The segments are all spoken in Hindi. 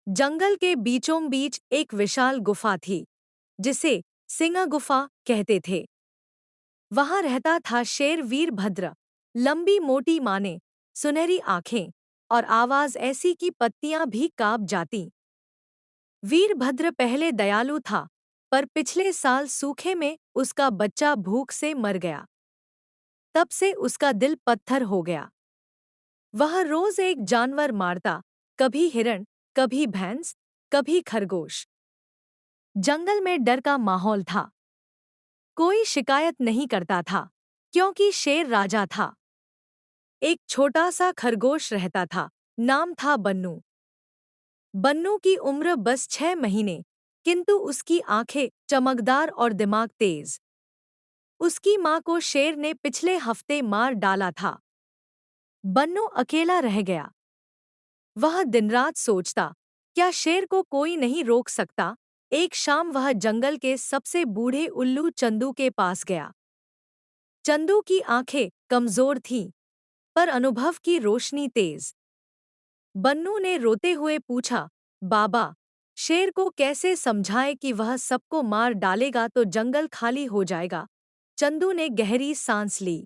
जंगल के बीचों बीच एक विशाल गुफा थी, जिसे सिंह गुफा कहते थे। वहां रहता था शेर वीरभद्र। लंबी मोटी माने, सुनहरी आंखें और आवाज ऐसी कि पत्तियां भी कांप जाती। वीरभद्र पहले दयालु था, पर पिछले साल सूखे में उसका बच्चा भूख से मर गया। तब से उसका दिल पत्थर हो गया। वह रोज एक जानवर मारता, कभी हिरण, कभी भैंस, कभी खरगोश। जंगल में डर का माहौल था। कोई शिकायत नहीं करता था, क्योंकि शेर राजा था। एक छोटा सा खरगोश रहता था, नाम था बन्नू। बन्नू की उम्र बस 6 महीने, किंतु उसकी आंखें चमकदार और दिमाग तेज। उसकी माँ को शेर ने पिछले हफ्ते मार डाला था। बन्नू अकेला रह गया। वह दिन रात सोचता, क्या शेर को कोई नहीं रोक सकता। एक शाम वह जंगल के सबसे बूढ़े उल्लू चंदू के पास गया। चंदू की आंखें कमजोर थीं, पर अनुभव की रोशनी तेज। बन्नू ने रोते हुए पूछा, बाबा, शेर को कैसे समझाए कि वह सबको मार डालेगा तो जंगल खाली हो जाएगा। चंदू ने गहरी सांस ली।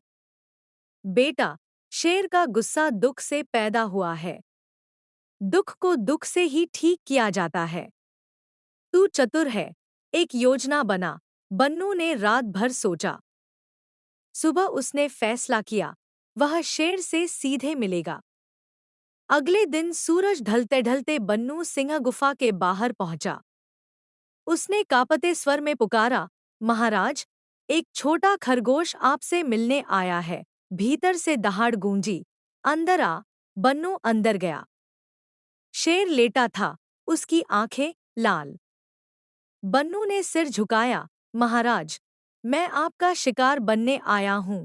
बेटा, शेर का गुस्सा दुख से पैदा हुआ है। दुख को दुख से ही ठीक किया जाता है। तू चतुर है, एक योजना बना। बन्नू ने रात भर सोचा। सुबह उसने फैसला किया, वह शेर से सीधे मिलेगा। अगले दिन सूरज ढलते ढलते बन्नू सिंह गुफा के बाहर पहुंचा। उसने कांपते स्वर में पुकारा, महाराज, एक छोटा खरगोश आपसे मिलने आया है। भीतर से दहाड़ गूंजी, अंदर आ। बन्नू अंदर गया। शेर लेटा था, उसकी आंखें लाल। बन्नू ने सिर झुकाया, महाराज, मैं आपका शिकार बनने आया हूं,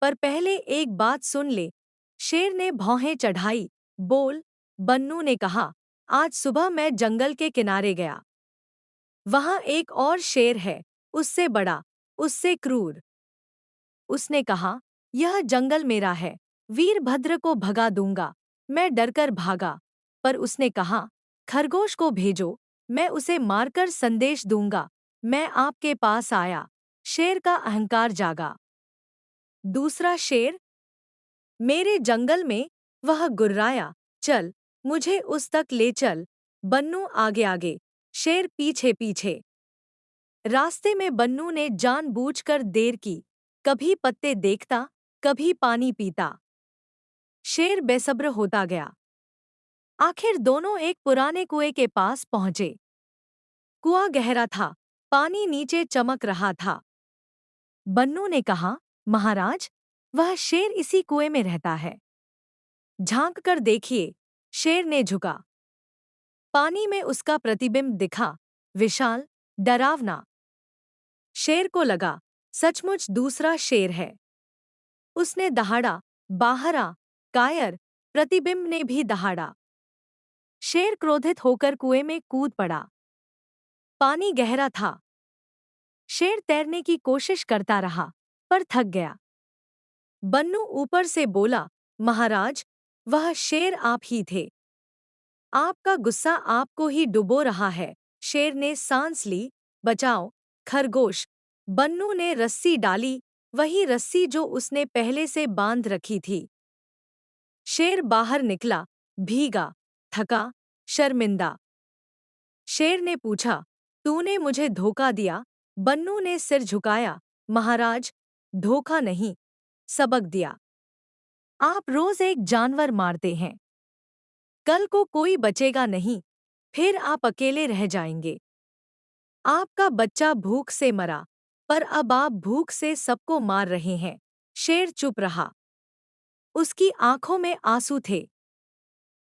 पर पहले एक बात सुन ले। शेर ने भौहें चढ़ाई। बोल। बन्नू ने कहा, आज सुबह मैं जंगल के किनारे गया। वहां एक और शेर है, उससे बड़ा, उससे क्रूर। उसने कहा, यह जंगल मेरा है, वीरभद्र को भगा दूंगा। मैं डरकर भागा, पर उसने कहा, खरगोश को भेजो, मैं उसे मारकर संदेश दूंगा। मैं आपके पास आया। शेर का अहंकार जागा। दूसरा शेर, मेरे जंगल में, वह गुर्राया, चल, मुझे उस तक ले चल। बन्नू आगे आगे, शेर पीछे पीछे। रास्ते में बन्नू ने जानबूझकर देर की, कभी पत्ते देखता, कभी पानी पीता। शेर बेसब्र होता गया। आखिर दोनों एक पुराने कुएं के पास पहुंचे। कुआं गहरा था, पानी नीचे चमक रहा था। बन्नू ने कहा, महाराज, वह शेर इसी कुएं में रहता है। झांक कर देखिए। शेर ने झुका। पानी में उसका प्रतिबिंब दिखा, विशाल, डरावना। शेर को लगा, सचमुच दूसरा शेर है। उसने दहाड़ा, बाहर आ। कायर, प्रतिबिंब ने भी दहाड़ा। शेर क्रोधित होकर कुएं में कूद पड़ा। पानी गहरा था। शेर तैरने की कोशिश करता रहा, पर थक गया। बन्नू ऊपर से बोला, महाराज, वह शेर आप ही थे। आपका गुस्सा आपको ही डुबो रहा है। शेर ने सांस ली, बचाओ, खरगोश। बन्नू ने रस्सी डाली, वही रस्सी जो उसने पहले से बांध रखी थी। शेर बाहर निकला, भीगा, थका, शर्मिंदा। शेर ने पूछा, तूने मुझे धोखा दिया। बन्नू ने सिर झुकाया, महाराज, धोखा नहीं, सबक दिया। आप रोज एक जानवर मारते हैं। कल को कोई बचेगा नहीं, फिर आप अकेले रह जाएंगे। आपका बच्चा भूख से मरा, पर अब आप भूख से सबको मार रहे हैं। शेर चुप रहा। उसकी आंखों में आंसू थे।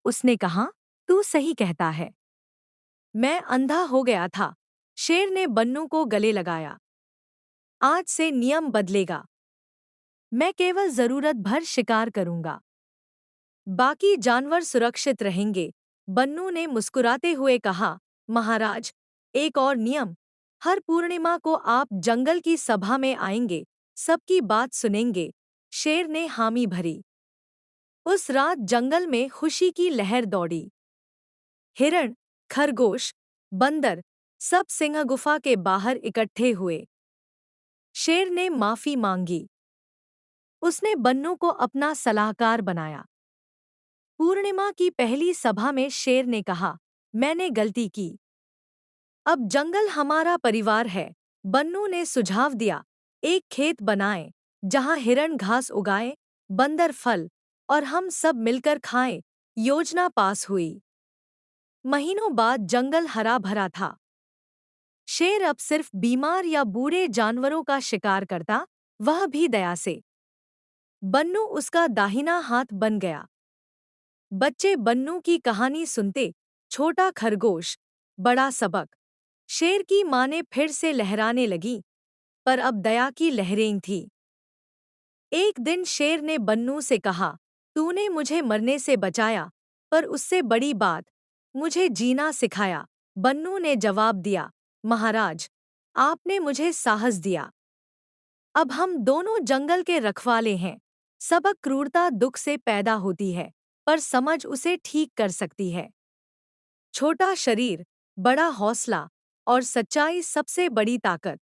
उसने कहा, तू सही कहता है। मैं अंधा हो गया था। शेर ने बन्नू को गले लगाया। आज से नियम बदलेगा। मैं केवल जरूरत भर शिकार करूंगा। बाकी जानवर सुरक्षित रहेंगे। बन्नू ने मुस्कुराते हुए कहा, महाराज, एक और नियम। हर पूर्णिमा को आप जंगल की सभा में आएंगे, सबकी बात सुनेंगे। शेर ने हामी भरी। उस रात जंगल में खुशी की लहर दौड़ी। हिरण, खरगोश, बंदर, सब सिंह गुफा के बाहर इकट्ठे हुए। शेर ने माफी मांगी। उसने बन्नू को अपना सलाहकार बनाया। पूर्णिमा की पहली सभा में शेर ने कहा, मैंने गलती की। अब जंगल हमारा परिवार है। बन्नू ने सुझाव दिया, एक खेत बनाएं, जहां हिरण घास उगाए, बंदर फल, और हम सब मिलकर खाएं। योजना पास हुई। महीनों बाद जंगल हरा भरा था। शेर अब सिर्फ बीमार या बूढ़े जानवरों का शिकार करता, वह भी दया से। बन्नू उसका दाहिना हाथ बन गया। बच्चे बन्नू की कहानी सुनते, छोटा खरगोश, बड़ा सबक। शेर की माँ ने फिर से लहराने लगी, पर अब दया की लहरें थी। एक दिन शेर ने बन्नू से कहा, तूने मुझे मरने से बचाया, पर उससे बड़ी बात, मुझे जीना सिखाया। बन्नू ने जवाब दिया, महाराज, आपने मुझे साहस दिया। अब हम दोनों जंगल के रखवाले हैं। सबक क्रूरता दुख से पैदा होती है, पर समझ उसे ठीक कर सकती है। छोटा शरीर, बड़ा हौसला, और सच्चाई सबसे बड़ी ताकत।